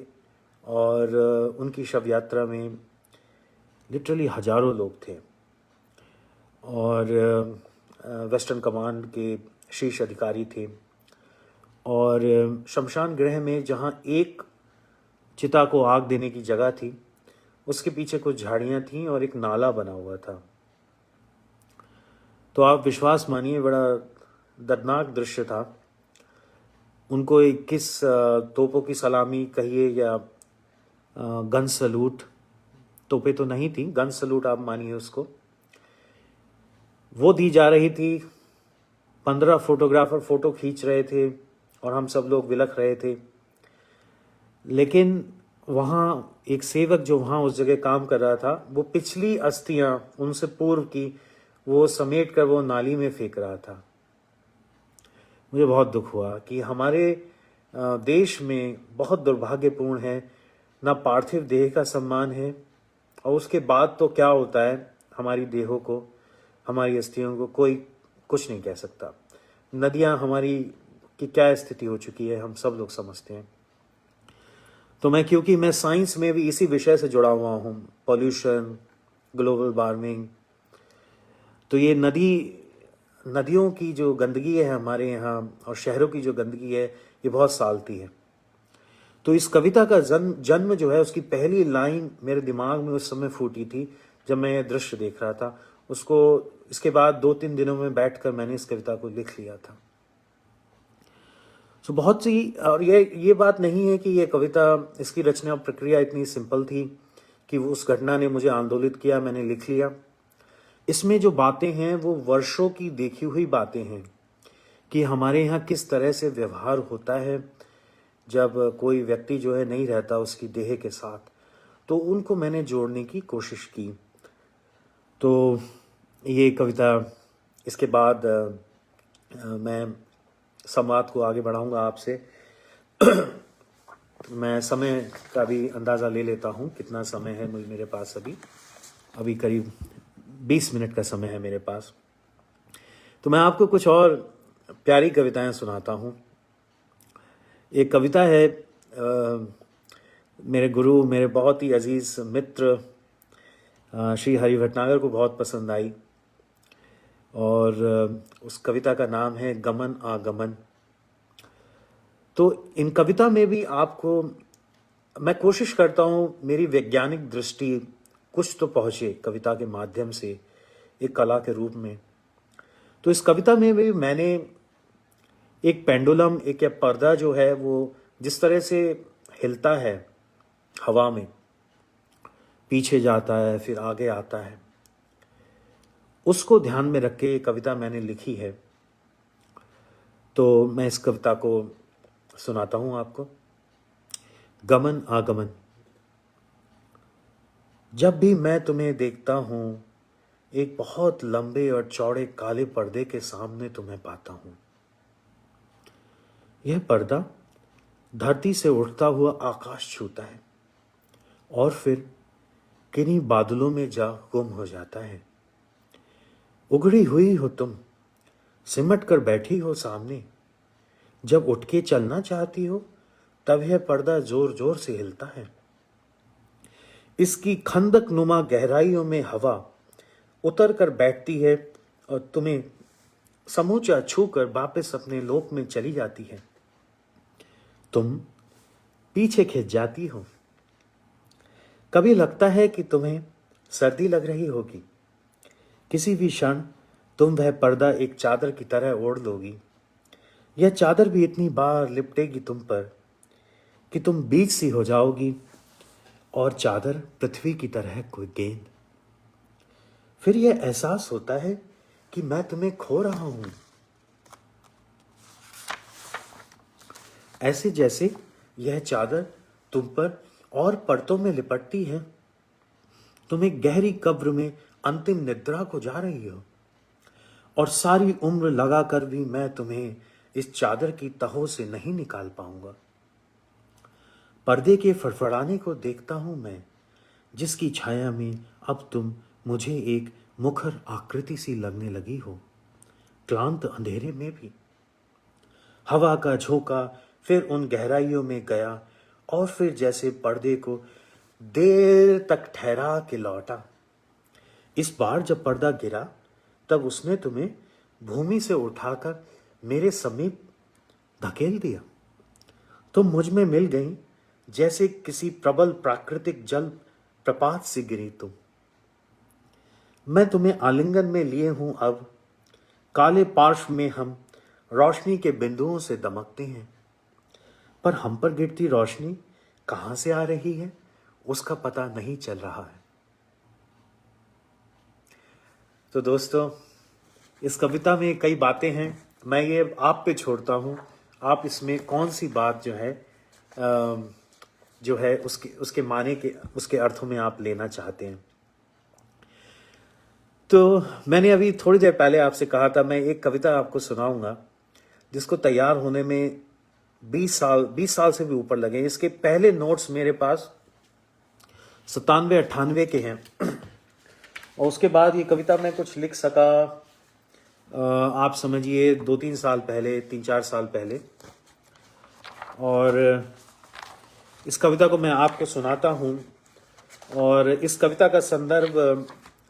और उनकी शव यात्रा में लिटरली हज़ारों लोग थे और वेस्टर्न कमांड के शीर्ष अधिकारी थे। और शमशान गृह में जहाँ एक चिता को आग देने की जगह थी, उसके पीछे कुछ झाड़ियाँ थीं और एक नाला बना हुआ था। तो आप विश्वास मानिए, बड़ा दर्दनाक दृश्य था। उनको 21 तोपों की सलामी कहिए या गन सलूट, तोपें तो नहीं थी, गन सलूट आप मानिए उसको, वो दी जा रही थी। 15 फोटोग्राफर फोटो खींच रहे थे और हम सब लोग विलख रहे थे। लेकिन वहाँ एक सेवक जो वहाँ उस जगह काम कर रहा था, वो पिछली अस्थियां उनसे पूर्व की वो समेट कर वो नाली में फेंक रहा था। मुझे बहुत दुख हुआ कि हमारे देश में बहुत दुर्भाग्यपूर्ण है, ना पार्थिव देह का सम्मान है, और उसके बाद तो क्या होता है हमारी देहों को, हमारी अस्थियों को कोई कुछ नहीं कह सकता। नदियाँ हमारी की क्या स्थिति हो चुकी है हम सब लोग समझते हैं। तो मैं, क्योंकि मैं साइंस में भी इसी विषय से जुड़ा हुआ हूँ, पॉल्यूशन, ग्लोबल वार्मिंग, तो ये नदियों की जो गंदगी है हमारे यहाँ और शहरों की जो गंदगी है, ये बहुत सालती है। तो इस कविता का जन्म जो है, उसकी पहली लाइन मेरे दिमाग में उस समय फूटी थी जब मैं ये दृश्य देख रहा था उसको। इसके बाद 2-3 दिनों में बैठकर मैंने इस कविता को लिख लिया था। तो बहुत सी, और ये बात नहीं है कि ये कविता, इसकी रचना प्रक्रिया इतनी सिंपल थी कि उस घटना ने मुझे आंदोलित किया, मैंने लिख लिया। इसमें जो बातें हैं वो वर्षों की देखी हुई बातें हैं कि हमारे यहाँ किस तरह से व्यवहार होता है जब कोई व्यक्ति जो है नहीं रहता उसकी देह के साथ, तो उनको मैंने जोड़ने की कोशिश की। तो ये कविता, इसके बाद मैं संवाद को आगे बढ़ाऊंगा आपसे। मैं समय का भी अंदाज़ा ले लेता हूँ, कितना समय है मेरे पास। अभी करीब 20 मिनट का समय है मेरे पास। तो मैं आपको कुछ और प्यारी कविताएं सुनाता हूँ। एक कविता है मेरे गुरु, मेरे बहुत ही अजीज मित्र श्री हरि भटनागर को बहुत पसंद आई, और उस कविता का नाम है गमन आगमन। तो इन कविता में भी आपको मैं कोशिश करता हूँ मेरी वैज्ञानिक दृष्टि कुछ तो पहुँचे कविता के माध्यम से, एक कला के रूप में। तो इस कविता में भी मैंने एक पेंडुलम, एक या पर्दा जो है वो जिस तरह से हिलता है हवा में, पीछे जाता है फिर आगे आता है, उसको ध्यान में रख के ये कविता मैंने लिखी है। तो मैं इस कविता को सुनाता हूं आपको। गमन आगमन। जब भी मैं तुम्हें देखता हूं, एक बहुत लंबे और चौड़े काले पर्दे के सामने तुम्हें पाता हूं। यह पर्दा धरती से उठता हुआ आकाश छूता है और फिर किन्हीं बादलों में जा गुम हो जाता है। उगड़ी हुई हो तुम, सिमट कर बैठी हो सामने। जब उठ के चलना चाहती हो तब यह पर्दा जोर जोर से हिलता है। इसकी खंदक नुमा गहराइयों में हवा उतर कर बैठती है और तुम्हें समूचा छूकर वापस अपने लोक में चली जाती है। तुम पीछे खिंच जाती हो। कभी लगता है कि तुम्हें सर्दी लग रही होगी। किसी भी क्षण तुम वह पर्दा एक चादर की तरह ओढ़ लोगी। यह चादर भी इतनी बार लिपटेगी तुम पर कि तुम बीच सी हो जाओगी और चादर पृथ्वी की तरह कोई गेंद। फिर यह एहसास होता है कि मैं तुम्हें खो रहा हूं। ऐसे जैसे यह चादर तुम पर और परतों में लिपटती है। तुम एक गहरी कब्र में अंतिम निद्रा को जा रही हो और सारी उम्र लगाकर भी मैं तुम्हें इस चादर की तहों से नहीं निकाल पाऊंगा। पर्दे के फड़फड़ाने को देखता हूं मैं, जिसकी छाया में अब तुम मुझे एक मुखर आकृति सी लगने लगी हो, क्लांत अंधेरे में भी। हवा का झोंका फिर उन गहराइयों में गया और फिर जैसे पर्दे को देर तक ठहरा के लौटा। इस बार जब पर्दा गिरा तब उसने तुम्हें भूमि से उठाकर मेरे समीप धकेल दिया। तुम मुझ में मिल गई जैसे किसी प्रबल प्राकृतिक जल प्रपात से गिरी तुम। मैं तुम्हें आलिंगन में लिए हूं अब। काले पार्श्व में हम रोशनी के बिंदुओं से दमकते हैं, पर हम पर गिरती रोशनी कहां से आ रही है उसका पता नहीं चल रहा है। तो दोस्तों, इस कविता में कई बातें हैं, मैं ये आप पे छोड़ता हूँ। आप इसमें कौन सी बात जो है उसके माने के, उसके अर्थों में आप लेना चाहते हैं। तो मैंने अभी थोड़ी देर पहले आपसे कहा था मैं एक कविता आपको सुनाऊंगा जिसको तैयार होने में 20 साल से भी ऊपर लगे। इसके पहले नोट्स मेरे पास 97-98 के हैं और उसके बाद ये कविता मैं कुछ लिख सका, आप समझिए 2-3 साल पहले, 3-4 साल पहले। और इस कविता को मैं आपको सुनाता हूँ और इस कविता का संदर्भ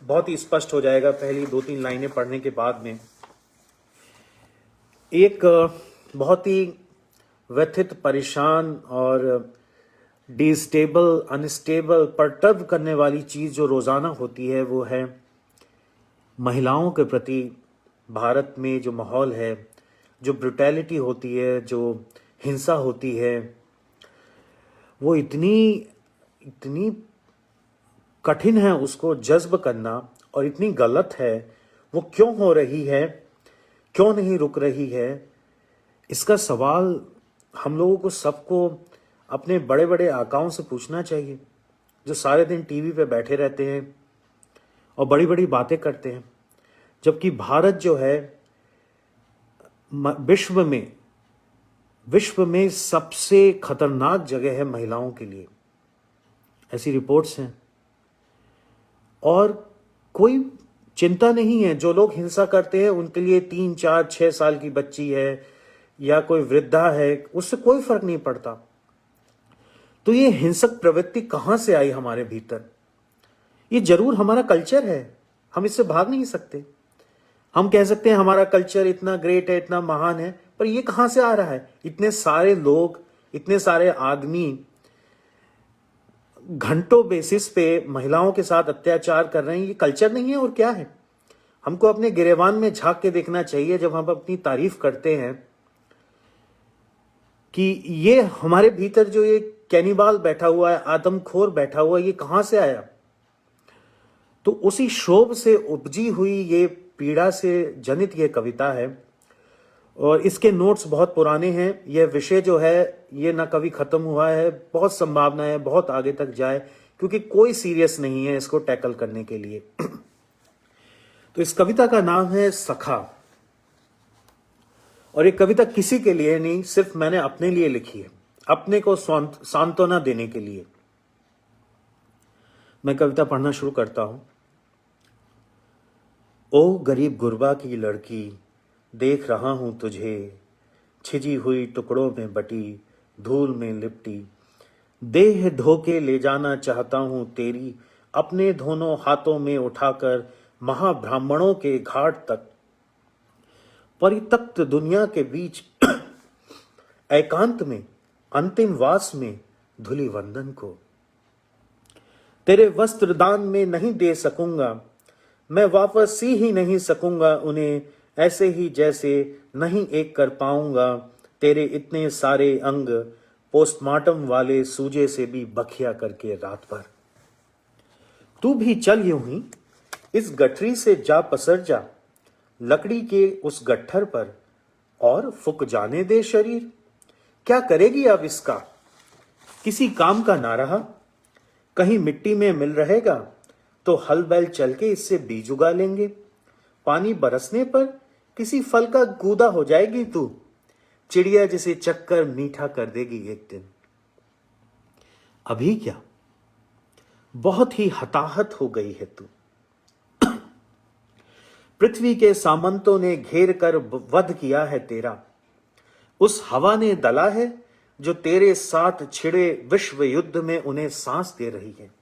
बहुत ही स्पष्ट हो जाएगा पहली 2-3 लाइनें पढ़ने के बाद में। एक बहुत ही व्यथित, परेशान और डिस्टेबल, अनस्टेबल, परटर्ब करने वाली चीज़ जो रोज़ाना होती है वो है महिलाओं के प्रति भारत में जो माहौल है, जो ब्रुटैलिटी होती है, जो हिंसा होती है, वो इतनी कठिन है उसको जज्ब करना और इतनी गलत है। वो क्यों हो रही है, क्यों नहीं रुक रही है, इसका सवाल हम लोगों को सबको अपने बड़े बड़े आकाओं से पूछना चाहिए, जो सारे दिन टीवी पे बैठे रहते हैं और बड़ी बड़ी बातें करते हैं। जबकि भारत जो है विश्व में सबसे खतरनाक जगह है महिलाओं के लिए, ऐसी रिपोर्ट्स हैं। और कोई चिंता नहीं है, जो लोग हिंसा करते हैं उनके लिए 3, 4, 6 साल की बच्ची है या कोई वृद्धा है, उससे कोई फर्क नहीं पड़ता। तो ये हिंसक प्रवृत्ति कहां से आई हमारे भीतर? ये जरूर हमारा कल्चर है, हम इससे भाग नहीं सकते। हम कह सकते हैं हमारा कल्चर इतना ग्रेट है, इतना महान है, पर ये कहां से आ रहा है? इतने सारे लोग, इतने सारे आदमी घंटों बेसिस पे महिलाओं के साथ अत्याचार कर रहे हैं। ये कल्चर नहीं है और क्या है? हमको अपने गिरेबान में झांक के देखना चाहिए जब हम अपनी तारीफ करते हैं कि ये हमारे भीतर जो ये कैनिबाल बैठा हुआ है, आदमखोर बैठा हुआ है, ये कहां से आया? तो उसी क्षोभ से उपजी हुई ये पीड़ा से जनित ये कविता है और इसके नोट्स बहुत पुराने हैं। यह विषय जो है ये ना कभी खत्म हुआ है, बहुत संभावना है बहुत आगे तक जाए, क्योंकि कोई सीरियस नहीं है इसको टैकल करने के लिए। तो इस कविता का नाम है सखा और ये कविता किसी के लिए नहीं, सिर्फ मैंने अपने लिए लिखी है, अपने को सांत्वना देने के लिए। मैं कविता पढ़ना शुरू करता हूं। ओ गरीब गुरबा की लड़की, देख रहा हूं तुझे, छिजी हुई टुकड़ों में बटी, धूल में लिपटी। देह धोके ले जाना चाहता हूं तेरी, अपने दोनों हाथों में उठाकर महाब्राह्मणों के घाट तक, परित्यक्त दुनिया के बीच एकांत में, अंतिम वास में धुली वंदन को। तेरे वस्त्र दान में नहीं दे सकूंगा, मैं वापस सी ही नहीं सकूंगा उन्हें, ऐसे ही जैसे नहीं एक कर पाऊंगा तेरे इतने सारे अंग, पोस्टमार्टम वाले सूजे से भी बखिया करके रात भर। तू भी चल यूं ही इस गठरी से जा पसर जा, लकड़ी के उस गट्ठर पर, और फुक जाने दे शरीर। क्या करेगी अब इसका, किसी काम का ना रहा, कहीं मिट्टी में मिल रहेगा तो हल बैल चल के इससे बीज उगा लेंगे। पानी बरसने पर किसी फल का गूदा हो जाएगी तू, चिड़िया जिसे चक्कर मीठा कर देगी एक दिन। अभी क्या, बहुत ही हताहत हो गई है तू। पृथ्वी के सामंतों ने घेर कर वध किया है तेरा, उस हवा ने दला है जो तेरे साथ छिड़े विश्व युद्ध में उन्हें सांस दे रही है।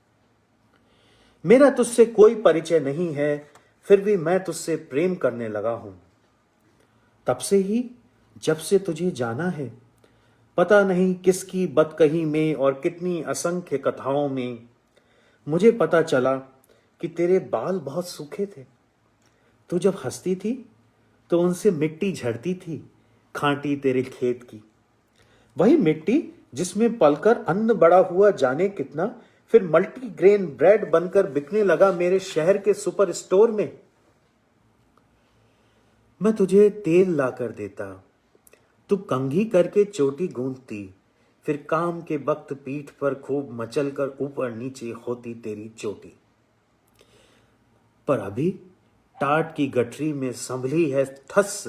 मेरा तुझसे कोई परिचय नहीं है, फिर भी मैं तुझसे प्रेम करने लगा हूं। तब से ही जब से तुझे जाना है, पता नहीं किसकी बदकही में और कितनी असंख्य कथाओं में मुझे पता चला कि तेरे बाल बहुत सूखे थे। तू जब हंसती थी तो उनसे मिट्टी झड़ती थी, खांटी तेरे खेत की, वही मिट्टी जिसमें पलकर अन्न बड़ा हुआ जाने कितना, फिर मल्टीग्रेन ब्रेड बनकर बिकने लगा मेरे शहर के सुपर स्टोर में। मैं तुझे तेल लाकर देता, तू कंघी करके चोटी गूंथती, फिर काम के वक्त पीठ पर खूब मचलकर ऊपर नीचे होती तेरी चोटी। पर अभी टाट की गठरी में संभली है ठस,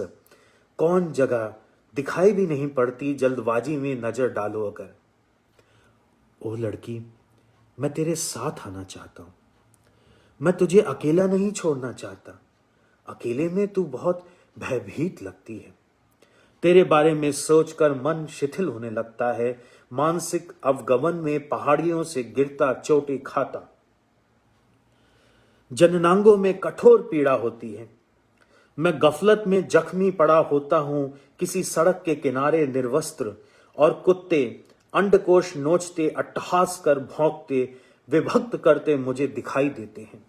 कौन जगह दिखाई भी नहीं पड़ती, जल्दबाजी में नजर डालो अगर। ओ लड़की, मैं तेरे साथ आना चाहता हूं, मैं तुझे अकेला नहीं छोड़ना चाहता। अकेले में तू बहुत भयभीत लगती है, तेरे बारे में सोचकर मन शिथिल होने लगता है, मानसिक अवगमन में पहाड़ियों से गिरता चोटें खाता। जननांगों में कठोर पीड़ा होती है। मैं गफलत में जख्मी पड़ा होता हूं किसी सड़क के किनारे निर्वस्त्र, और कुत्ते अंडकोश नोचते, अट्टहास कर भौंकते, विभक्त करते मुझे दिखाई देते हैं।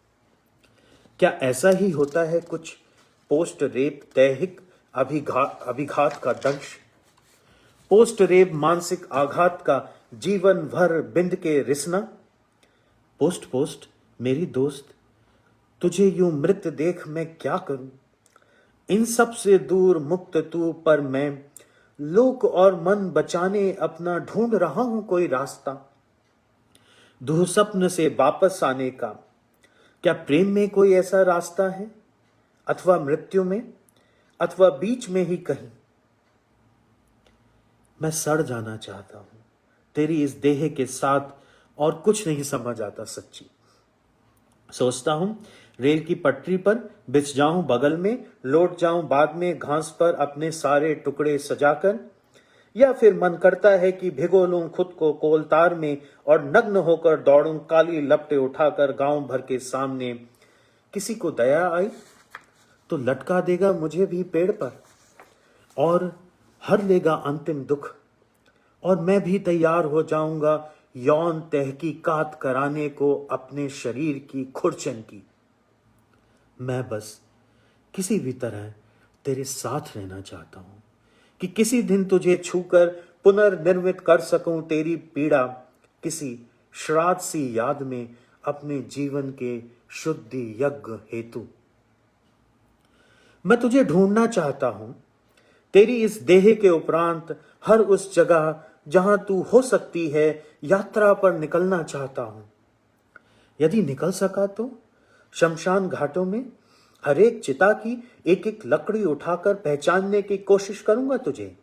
क्या ऐसा ही होता है कुछ पोस्ट रेप दैहिक अभिघात का दंश? पोस्ट रेप मानसिक आघात का जीवन भर बिंद के रिसना? पोस्ट पोस्ट मेरी दोस्त, तुझे यूं मृत देख मैं क्या करूं? इन सब से दूर मुक्त तू, पर मैं लोक और मन बचाने अपना ढूंढ रहा हूं कोई रास्ता। दुह स्वप्न से वापस आने का क्या प्रेम में कोई ऐसा रास्ता है, अथवा मृत्यु में, अथवा बीच में ही कहीं? मैं सड़ जाना चाहता हूं तेरी इस देह के साथ, और कुछ नहीं समझ आता सच्ची। सोचता हूं रेल की पटरी पर बिछ जाऊं बगल में, लौट जाऊं बाद में घास पर अपने सारे टुकड़े सजाकर, या फिर मन करता है कि भिगो लूं खुद को कोलतार में और नग्न होकर दौड़ूं काली लपटें उठाकर गांव भर के सामने। किसी को दया आई तो लटका देगा मुझे भी पेड़ पर और हर लेगा अंतिम दुख, और मैं भी तैयार हो जाऊंगा यौन तहकीकात कराने को अपने शरीर की खुरचन की। मैं बस किसी भी तरह तेरे साथ रहना चाहता हूं कि किसी दिन तुझे छूकर पुनर्निर्मित कर सकूं तेरी पीड़ा किसी श्राद्ध सी याद में, अपने जीवन के शुद्धि यज्ञ हेतु। मैं तुझे ढूंढना चाहता हूं तेरी इस देह के उपरांत हर उस जगह जहां तू हो सकती है। यात्रा पर निकलना चाहता हूं, यदि निकल सका तो शमशान घाटों में हर एक चिता की एक एक लकड़ी उठाकर पहचानने की कोशिश करूंगा तुझे।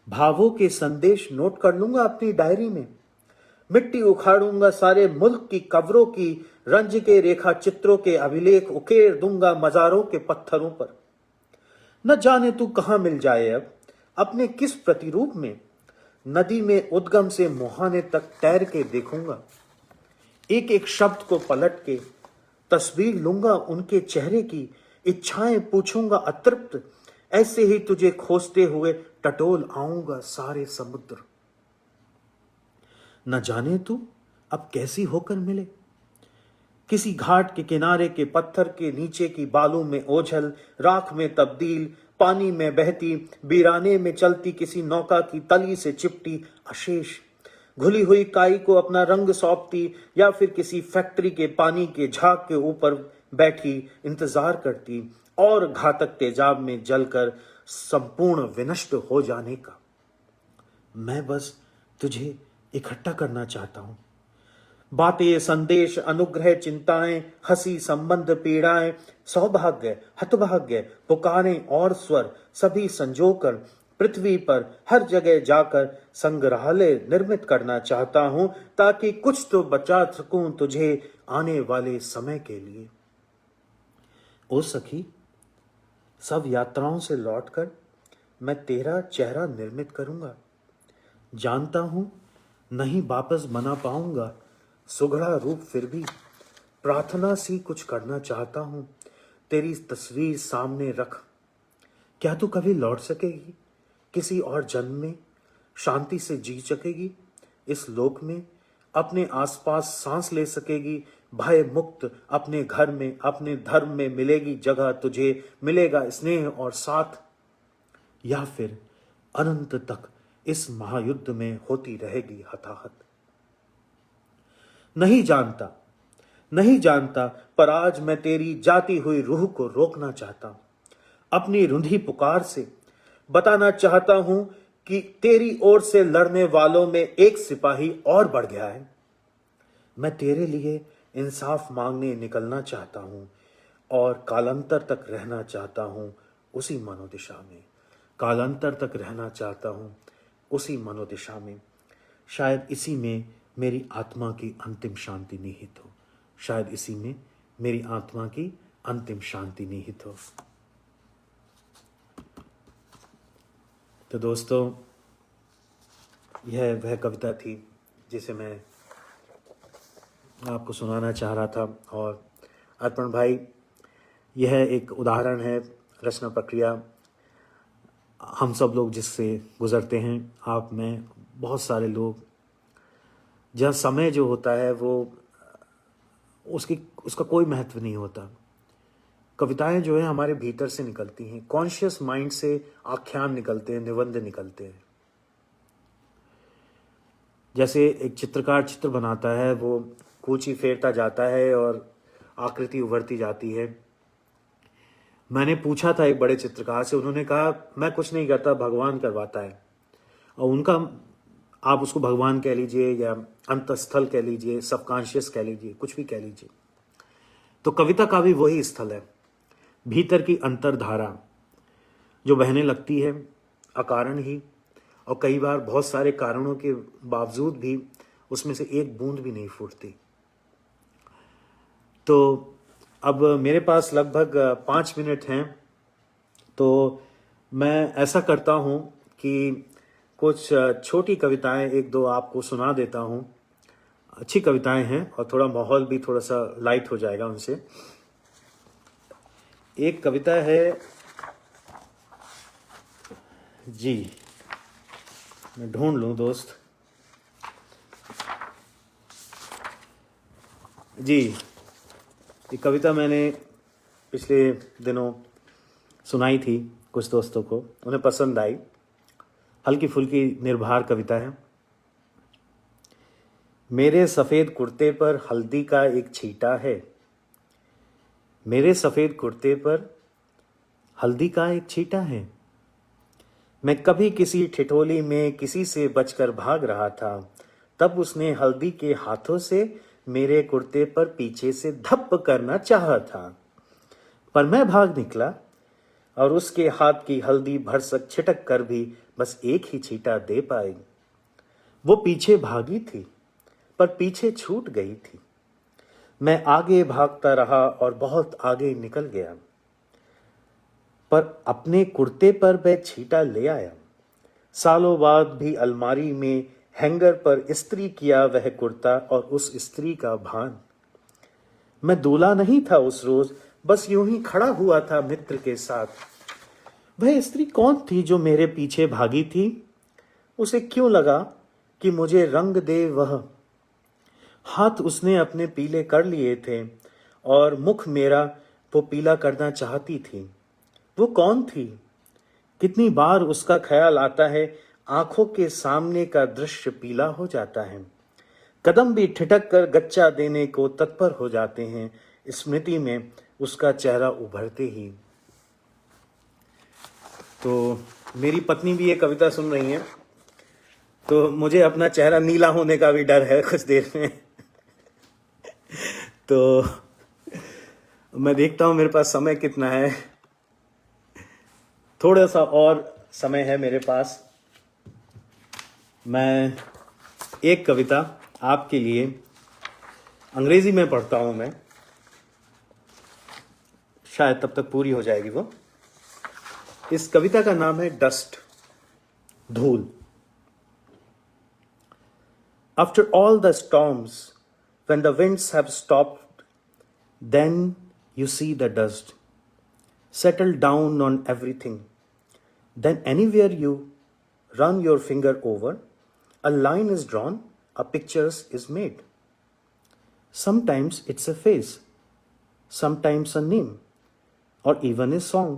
भावों के संदेश नोट कर लूंगा अपनी डायरी में। मिट्टी उखाड़ूंगा सारे मुल्क की कब्रों की, रंज के रेखा चित्रों के अभिलेख उकेर दूंगा मजारों के पत्थरों पर। न जाने तू कहां मिल जाए अब अपने किस प्रतिरूप में। नदी में उद्गम से मुहाने तक तैर के देखूंगा, एक एक शब्द को पलट के तस्वीर लूंगा उनके चेहरे की, इच्छाएं पूछूंगा अतृप्त। ऐसे ही तुझे खोजते हुए टटोल आऊंगा सारे समुद्र। न जाने तू अब कैसी होकर मिले, किसी घाट के किनारे के पत्थर के नीचे की बालू में ओझल, राख में तब्दील, पानी में बहती, वीराने में चलती किसी नौका की तली से चिपटी अशेष घुली हुई काई को अपना रंग सौंपती, या फिर किसी फैक्ट्री के पानी के झाग के ऊपर बैठी इंतजार करती और घातक तेजाब में जलकर संपूर्ण विनष्ट हो जाने का। मैं बस तुझे इकट्ठा करना चाहता हूं। बातें, संदेश, अनुग्रह, चिंताएं, हंसी, संबंध, पीड़ाएं, सौभाग्य, हतभाग्य, पुकारें और स्वर सभी संजोकर पृथ्वी पर हर जगह जाकर संग्रहालय निर्मित करना चाहता हूं, ताकि कुछ तो बचा सकूं तुझे आने वाले समय के लिए। ओ सखी, सब यात्राओं से लौटकर मैं तेरा चेहरा निर्मित करूंगा। जानता हूं नहीं वापस बना पाऊंगा सुघड़ा रूप, फिर भी प्रार्थना सी कुछ करना चाहता हूं तेरी तस्वीर सामने रख। क्या तू कभी लौट सकेगी किसी और जन्म में, शांति से जी सकेगी इस लोक में, अपने आसपास सांस ले सकेगी भय मुक्त अपने घर में, अपने धर्म में मिलेगी जगह तुझे, मिलेगा स्नेह और साथ, या फिर अनंत तक इस महायुद्ध में होती रहेगी हताहत। नहीं जानता, नहीं जानता, पर आज मैं तेरी जाती हुई रूह को रोकना चाहता हूं। अपनी रुंधी पुकार से बताना चाहता हूं कि तेरी ओर से लड़ने वालों में एक सिपाही और बढ़ गया है। मैं तेरे लिए इंसाफ मांगने निकलना चाहता हूं और कालांतर तक रहना चाहता हूं उसी मनोदिशा में। कालांतर तक रहना चाहता हूं उसी मनोदिशा में। शायद इसी में मेरी आत्मा की अंतिम शांति निहित हो। शायद इसी में मेरी आत्मा की अंतिम शांति निहित हो। तो दोस्तों, यह वह कविता थी जिसे मैं आपको सुनाना चाह रहा था। और अर्पण भाई, यह एक उदाहरण है रचना प्रक्रिया हम सब लोग जिससे गुजरते हैं, आप में बहुत सारे लोग, जहाँ समय जो होता है वो उसका कोई महत्व नहीं होता। कविताएं जो है हमारे भीतर से निकलती हैं, कॉन्शियस माइंड से आख्यान निकलते हैं, निबंध निकलते हैं। जैसे एक चित्रकार चित्र बनाता है, वो कूची फेरता जाता है और आकृति उभरती जाती है। मैंने पूछा था एक बड़े चित्रकार से, उन्होंने कहा मैं कुछ नहीं करता, भगवान करवाता है। और उनका, आप उसको भगवान कह लीजिए या अंतस्थल कह लीजिए, सबकॉन्शियस कह लीजिए, कुछ भी कह लीजिए। तो कविता का भी वही स्थल है, भीतर की अंतरधारा जो बहने लगती है अकारण ही, और कई बार बहुत सारे कारणों के बावजूद भी उसमें से एक बूंद भी नहीं फूटती। तो अब मेरे पास लगभग 5 मिनट हैं, तो मैं ऐसा करता हूँ कि कुछ छोटी कविताएं एक दो आपको सुना देता हूँ। अच्छी कविताएं हैं और थोड़ा माहौल भी थोड़ा सा लाइट हो जाएगा उनसे। एक कविता है जी, मैं ढूंढ लूँ दोस्त जी। ये कविता मैंने पिछले दिनों सुनाई थी कुछ दोस्तों को, उन्हें पसंद आई। हल्की फुल्की निर्भर कविता है। मेरे सफ़ेद कुर्ते पर हल्दी का एक छींटा है, मेरे सफ़ेद कुर्ते पर हल्दी का एक छींटा है। मैं कभी किसी ठिठोली में किसी से बचकर भाग रहा था, तब उसने हल्दी के हाथों से मेरे कुर्ते पर पीछे से धप्प करना चाहा था, पर मैं भाग निकला और उसके हाथ की हल्दी भरसक छिटक कर भी बस एक ही छींटा दे पाई। वो पीछे भागी थी पर पीछे छूट गई थी। मैं आगे भागता रहा और बहुत आगे निकल गया, पर अपने कुर्ते पर वह छींटा ले आया। सालों बाद भी अलमारी में हैंगर पर इस्त्री किया वह कुर्ता और उस इस्त्री का भान। मैं दूल्हा नहीं था उस रोज, बस यूं ही खड़ा हुआ था मित्र के साथ। वह स्त्री कौन थी जो मेरे पीछे भागी थी? उसे क्यों लगा कि मुझे रंग दे वह? हाथ उसने अपने पीले कर लिए थे और मुख मेरा वो पीला करना चाहती थी। वो कौन थी? कितनी बार उसका ख्याल आता है, आंखों के सामने का दृश्य पीला हो जाता है। कदम भी ठिठक कर गच्चा देने को तत्पर हो जाते हैं, स्मृति में उसका चेहरा उभरते ही। तो मेरी पत्नी भी ये कविता सुन रही है, तो मुझे अपना चेहरा नीला होने का भी डर है कुछ देर में। तो मैं देखता हूं मेरे पास समय कितना है। थोड़ा सा और समय है मेरे पास। मैं एक कविता आपके लिए अंग्रेजी में पढ़ता हूं, मैं शायद तब तक पूरी हो जाएगी वो। इस कविता का नाम है डस्ट, धूल। After all the storms, when the winds have stopped, then you see the dust settle down on everything. Then anywhere you run your finger over, a line is drawn, a picture is made. Sometimes it's a face, sometimes a name, or even a song,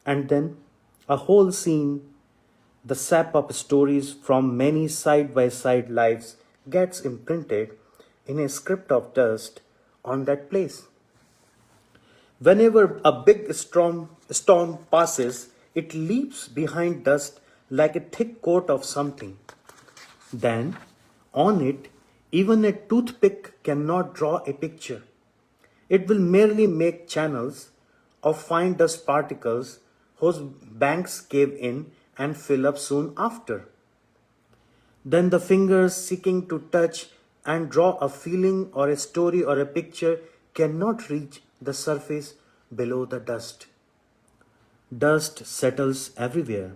and then a whole scene. The sap of stories from many side-by-side lives gets imprinted in a script of dust on that place. Whenever a big storm passes, it leaps behind dust like a thick coat of something. Then, on it, even a toothpick cannot draw a picture. It will merely make channels of fine dust particles whose banks cave in and fill up soon after. Then the fingers seeking to touch and draw a feeling or a story or a picture cannot reach the surface below the dust. Dust settles everywhere.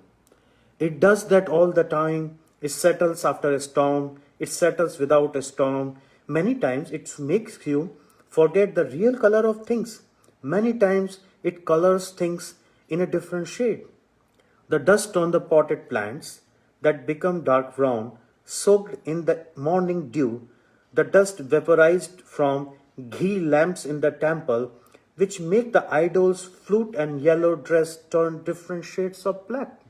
It does that all the time, It settles after a storm. It settles without a storm. Many times it makes you forget the real color of things. Many times it colors things in a different shade. The dust on the potted plants that become dark brown, soaked in the morning dew, the dust vaporized from ghee lamps in the temple, which make the idol's flute and yellow dress turn different shades of black.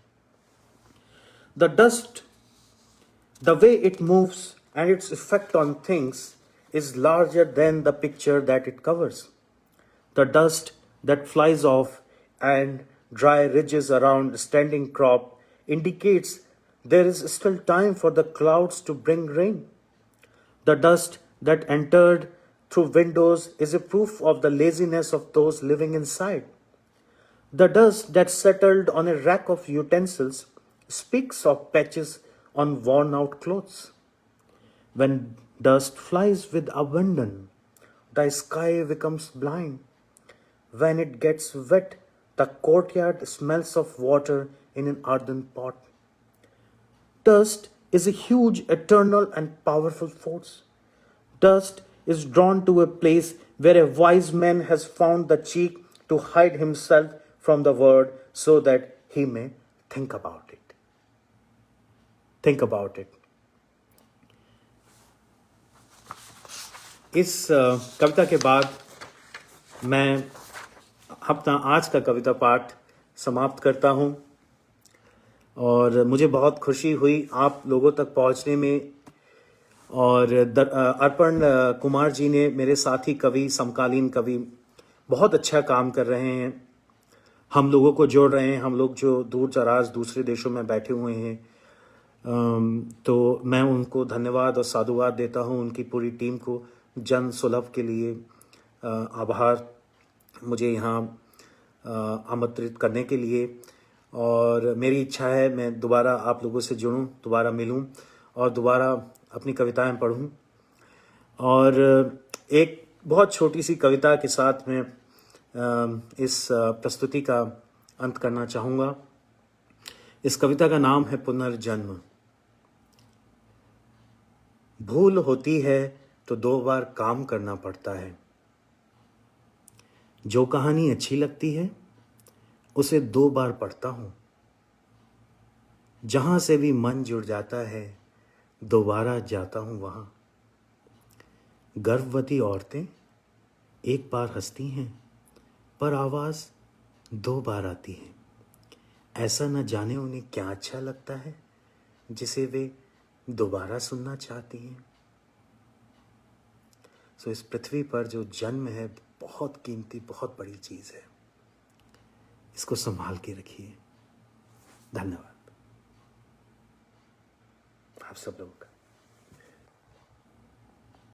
The dust, the way it moves and its effect on things, is larger than the picture that it covers. The dust that flies off and dry ridges around standing crop indicates there is still time for the clouds to bring rain. The dust that entered through windows is a proof of the laziness of those living inside. The dust that settled on a rack of utensils speaks of patches on worn out clothes. When dust flies with abandon, the sky becomes blind. When it gets wet, the courtyard smells of water in an earthen pot. Dust is a huge, eternal, and powerful force. Dust is drawn to a place where a wise man has found the cheek to hide himself from the word so that he may think about it. Think about it. इस कविता के बाद मैं अपना आज का कविता पाठ समाप्त करता हूँ और मुझे बहुत खुशी हुई आप लोगों तक पहुँचने में। और अर्पण कुमार जी ने, मेरे साथी कवि, समकालीन कवि, बहुत अच्छा काम कर रहे हैं, हम लोगों को जोड़ रहे हैं, हम लोग जो दूर दराज दूसरे देशों में बैठे हुए हैं। तो मैं उनको धन्यवाद और साधुवाद देता हूं, उनकी पूरी टीम को जन सुलभ के लिए आभार मुझे यहाँ आमंत्रित करने के लिए। और मेरी इच्छा है मैं दोबारा आप लोगों से जुड़ूं, दोबारा मिलूं और दोबारा अपनी कविताएं पढ़ूं। और एक बहुत छोटी सी कविता के साथ मैं इस प्रस्तुति का अंत करना चाहूँगा। इस कविता का नाम है पुनर्जन्म। भूल होती है तो 2 बार काम करना पड़ता है। जो कहानी अच्छी लगती है उसे 2 बार पढ़ता हूँ। जहां से भी मन जुड़ जाता है दोबारा जाता हूँ वहां। गर्भवती औरतें 1 बार हंसती हैं पर आवाज 2 बार आती है। ऐसा न जाने उन्हें क्या अच्छा लगता है जिसे वे दोबारा सुनना चाहती हैं। सो इस पृथ्वी पर जो जन्म है बहुत कीमती, बहुत बड़ी चीज है। इसको संभाल के रखिए। धन्यवाद आप सब लोगों का।